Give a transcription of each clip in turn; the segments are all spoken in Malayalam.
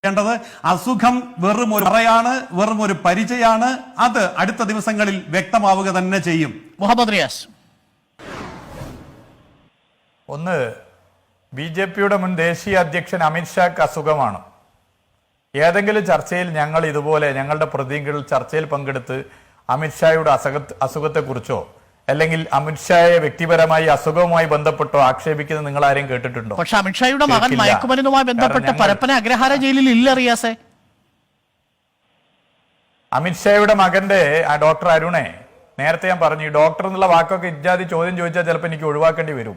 േണ്ടത് അസുഖം വെറും ഒരു പറയാണ്, വെറും ഒരു പരിചയമാണ്. അത് അടുത്ത ദിവസങ്ങളിൽ വ്യക്തമാവുക തന്നെ ചെയ്യും. മുഹമ്മദ് റിയാസ്, ഒന്ന്, ബി.ജെ.പിയുടെ മുൻ ദേശീയ അധ്യക്ഷൻ അമിത്ഷാക്ക് അസുഖമാണ്. ഏതെങ്കിലും ചർച്ചയിൽ ഞങ്ങൾ ഇതുപോലെ ഞങ്ങളുടെ പ്രതിനിധികൾ ചർച്ചയിൽ പങ്കെടുത്ത് അമിത്ഷായുടെ അസുഖത്തെക്കുറിച്ചോ അല്ലെങ്കിൽ അമിത്ഷായെ വ്യക്തിപരമായി അസുഖവുമായി ബന്ധപ്പെട്ടോ ആക്ഷേപിക്കുന്നത് നിങ്ങൾ ആരെയും കേട്ടിട്ടുണ്ടോ? പക്ഷെ അമിത്ഷായുടെ മകൻ മയക്കുമരുന്നുമായി ബന്ധപ്പെട്ട് പരപ്പന അഗ്രഹാര ജയിലിൽ ഇല്ല റിയാസെ. അമിത്ഷായുടെ മകന്റെ ഡോക്ടർ അരുണെ, നേരത്തെ ഞാൻ പറഞ്ഞു, ഈ ഡോക്ടർ എന്നുള്ള വാക്കൊക്കെ ഇത്യാദി ചോദ്യം ചോദിച്ചാൽ ചിലപ്പോൾ എനിക്ക് ഒഴിവാക്കേണ്ടി വരും.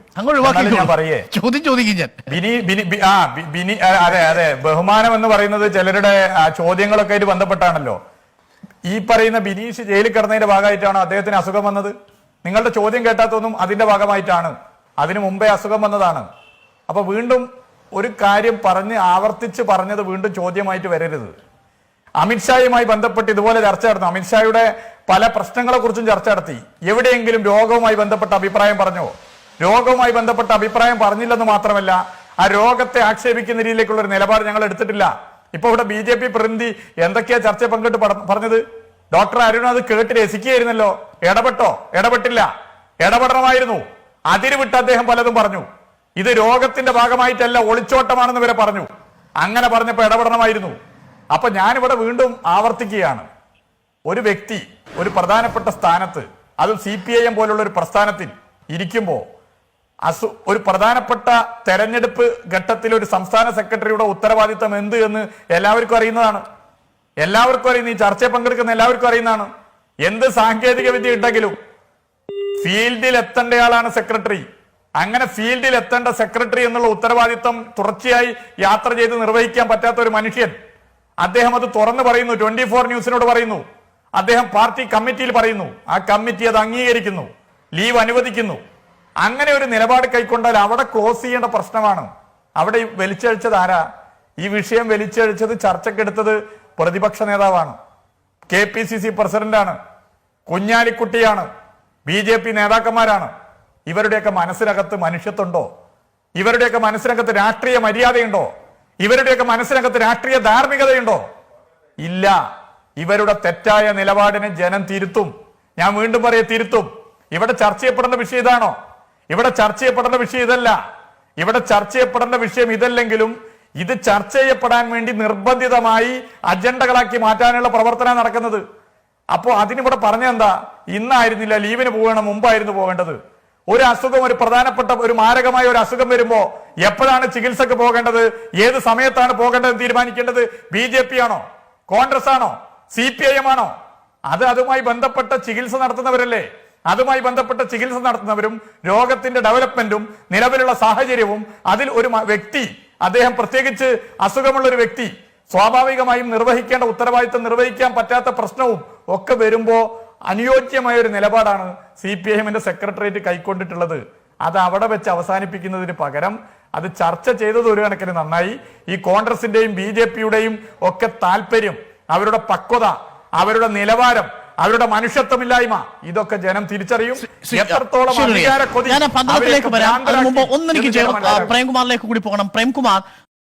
ഞാൻ പറയേ അതെ അതെ, ബഹുമാനം എന്ന് പറയുന്നത് ചിലരുടെ ചോദ്യങ്ങളൊക്കെ ആയിട്ട് ബന്ധപ്പെട്ടാണല്ലോ. ഈ പറയുന്ന ബിനീഷ് ജയിലിൽ കിടന്നതിന്റെ ഭാഗമായിട്ടാണ് അദ്ദേഹത്തിന് അസുഖം വന്നത്. നിങ്ങളുടെ ചോദ്യം കേട്ടാത്തൊന്നും അതിന്റെ ഭാഗമായിട്ടാണ്. അതിനു മുമ്പേ അസുഖം വന്നതാണ്. അപ്പൊ വീണ്ടും ഒരു കാര്യം പറഞ്ഞ് ആവർത്തിച്ച് പറഞ്ഞത് വീണ്ടും ചോദ്യമായിട്ട് വരരുത്. അമിത്ഷായുമായി ബന്ധപ്പെട്ട് ഇതുപോലെ ചർച്ച നടന്നു. അമിത്ഷായുടെ പല പ്രശ്നങ്ങളെ കുറിച്ചും ചർച്ച നടത്തി. എവിടെയെങ്കിലും രോഗവുമായി ബന്ധപ്പെട്ട അഭിപ്രായം പറഞ്ഞോ? രോഗവുമായി ബന്ധപ്പെട്ട അഭിപ്രായം പറഞ്ഞില്ലെന്ന് മാത്രമല്ല, ആ രോഗത്തെ ആക്ഷേപിക്കുന്ന രീതിയിലേക്കുള്ള ഒരു നിലപാട് ഞങ്ങൾ എടുത്തിട്ടില്ല. ഇപ്പൊ ഇവിടെ ബി.ജെ.പി പ്രതിനിധി എന്തൊക്കെയാ ചർച്ച പങ്കിട്ട് പറഞ്ഞത്? ഡോക്ടർ അരുൺ അത് കേട്ട് രസിക്കുകയായിരുന്നല്ലോ. ഇടപെട്ടോ? ഇടപെട്ടില്ല. ഇടപെടണമായിരുന്നു. അതിരുവിട്ട് അദ്ദേഹം പലതും പറഞ്ഞു. ഇത് രോഗത്തിന്റെ ഭാഗമായിട്ടല്ല, ഒളിച്ചോട്ടമാണെന്ന് വരെ പറഞ്ഞു. അങ്ങനെ പറഞ്ഞപ്പോ ഇടപെടണമായിരുന്നു. അപ്പൊ ഞാനിവിടെ വീണ്ടും ആവർത്തിക്കുകയാണ്, ഒരു വ്യക്തി ഒരു പ്രധാനപ്പെട്ട സ്ഥാനത്ത്, അതും CPIM പോലുള്ള ഒരു പ്രസ്ഥാനത്തിൽ ഇരിക്കുമ്പോ ഒരു പ്രധാനപ്പെട്ട തെരഞ്ഞെടുപ്പ് ഘട്ടത്തിൽ ഒരു സംസ്ഥാന സെക്രട്ടറിയുടെ ഉത്തരവാദിത്തം എന്ത് എന്ന് എല്ലാവർക്കും അറിയുന്നതാണ്. എല്ലാവർക്കും അറിയുന്ന, ഈ ചർച്ചയിൽ പങ്കെടുക്കുന്ന എല്ലാവർക്കും അറിയുന്നതാണ്. എന്ത് സാങ്കേതിക വിദ്യ ഉണ്ടെങ്കിലും ഫീൽഡിൽ എത്തേണ്ടയാളാണ് സെക്രട്ടറി. അങ്ങനെ ഫീൽഡിൽ എത്തേണ്ട സെക്രട്ടറി എന്നുള്ള ഉത്തരവാദിത്തം തുടർച്ചയായി യാത്ര ചെയ്ത് നിർവഹിക്കാൻ പറ്റാത്ത ഒരു മനുഷ്യൻ, അദ്ദേഹം അത് തുറന്നു പറയുന്നു. 24 ന്യൂസിനോട് പറയുന്നു. അദ്ദേഹം പാർട്ടി കമ്മിറ്റിയിൽ പറയുന്നു. ആ കമ്മിറ്റി അത് അംഗീകരിക്കുന്നു, ലീവ് അനുവദിക്കുന്നു. അങ്ങനെ ഒരു നിലപാട് കൈക്കൊണ്ടാൽ അവിടെ ക്ലോസ് ചെയ്യേണ്ട പ്രശ്നമാണ്. അവിടെ വലിച്ചഴിച്ചത് ആരാ? ഈ വിഷയം വലിച്ചഴിച്ചത്, ചർച്ചക്കെടുത്തത് പ്രതിപക്ഷ നേതാവാണ്, KPCC പ്രസിഡന്റാണ്, കുഞ്ഞാലിക്കുട്ടിയാണ്, BJP നേതാക്കന്മാരാണ്. ഇവരുടെയൊക്കെ മനസ്സിനകത്ത് മനുഷ്യത്വമുണ്ടോ? ഇവരുടെയൊക്കെ മനസ്സിനകത്ത് രാഷ്ട്രീയ മര്യാദയുണ്ടോ? ഇവരുടെയൊക്കെ മനസ്സിനകത്ത് രാഷ്ട്രീയ ധാർമ്മികതയുണ്ടോ? ഇല്ല. ഇവരുടെ തെറ്റായ നിലപാടിനെ ജനം തിരുത്തും. ഞാൻ വീണ്ടും തിരുത്തും. ഇവിടെ ചർച്ച ചെയ്യപ്പെടേണ്ട വിഷയം ഇതാണോ? ഇവിടെ ചർച്ച ചെയ്യപ്പെടേണ്ട വിഷയം ഇതല്ല. ഇവിടെ ചർച്ച ചെയ്യപ്പെടേണ്ട വിഷയം ഇതല്ലെങ്കിലും ഇത് ചർച്ച ചെയ്യപ്പെടാൻ വേണ്ടി നിർബന്ധിതമായി അജണ്ടകളാക്കി മാറ്റാനുള്ള പ്രവർത്തനം നടക്കുന്നത്. അപ്പോ അതിനിവിടെ പറഞ്ഞെന്താ? ഇന്നായിരുന്നില്ല, ലീവിന് പോകണം, മുമ്പായിരുന്നു പോകേണ്ടത്. ഒരു അസുഖം, ഒരു പ്രധാനപ്പെട്ട ഒരു മാരകമായ ഒരു അസുഖം വരുമ്പോ എപ്പോഴാണ് ചികിത്സക്ക് പോകേണ്ടത്, ഏത് സമയത്താണ് പോകേണ്ടത് തീരുമാനിക്കേണ്ടത് BJP ആണോ, കോൺഗ്രസ് ആണോ, CPIM ആണോ? അതുമായി ബന്ധപ്പെട്ട ചികിത്സ നടത്തുന്നവരല്ലേ. അതുമായി ബന്ധപ്പെട്ട ചികിത്സ നടത്തുന്നവരും രോഗത്തിന്റെ ഡെവലപ്മെന്റും നിലവിലുള്ള സാഹചര്യവും, അതിൽ ഒരു വ്യക്തി, അദ്ദേഹം പ്രത്യേകിച്ച് അസുഖമുള്ള ഒരു വ്യക്തി, സ്വാഭാവികമായും നിർവഹിക്കേണ്ട ഉത്തരവാദിത്തം നിർവഹിക്കാൻ പറ്റാത്ത പ്രശ്നവും ഒക്കെ വരുമ്പോ അനുയോജ്യമായ ഒരു നിലപാടാണ് CPIMന്റെ സെക്രട്ടേറിയറ്റ് കൈക്കൊണ്ടിട്ടുള്ളത്. അത് അവിടെ വെച്ച് അവസാനിപ്പിക്കുന്നതിന് പകരം അത് ചർച്ച ചെയ്തത് ഒരു കണക്കിന് നന്നായി. ഈ കോൺഗ്രസിന്റെയും BJPയുടെയും ഒക്കെ താല്പര്യം, അവരുടെ പക്വത, അവരുടെ നിലവാരം, അവരുടെ മനുഷ്യത്വമില്ലായ്മ, ഇതൊക്കെ ജനം തിരിച്ചറിയും. എത്രത്തോളം പ്രേംകുമാറിലേക്ക് കൂടി പോകണം. പ്രേംകുമാർ,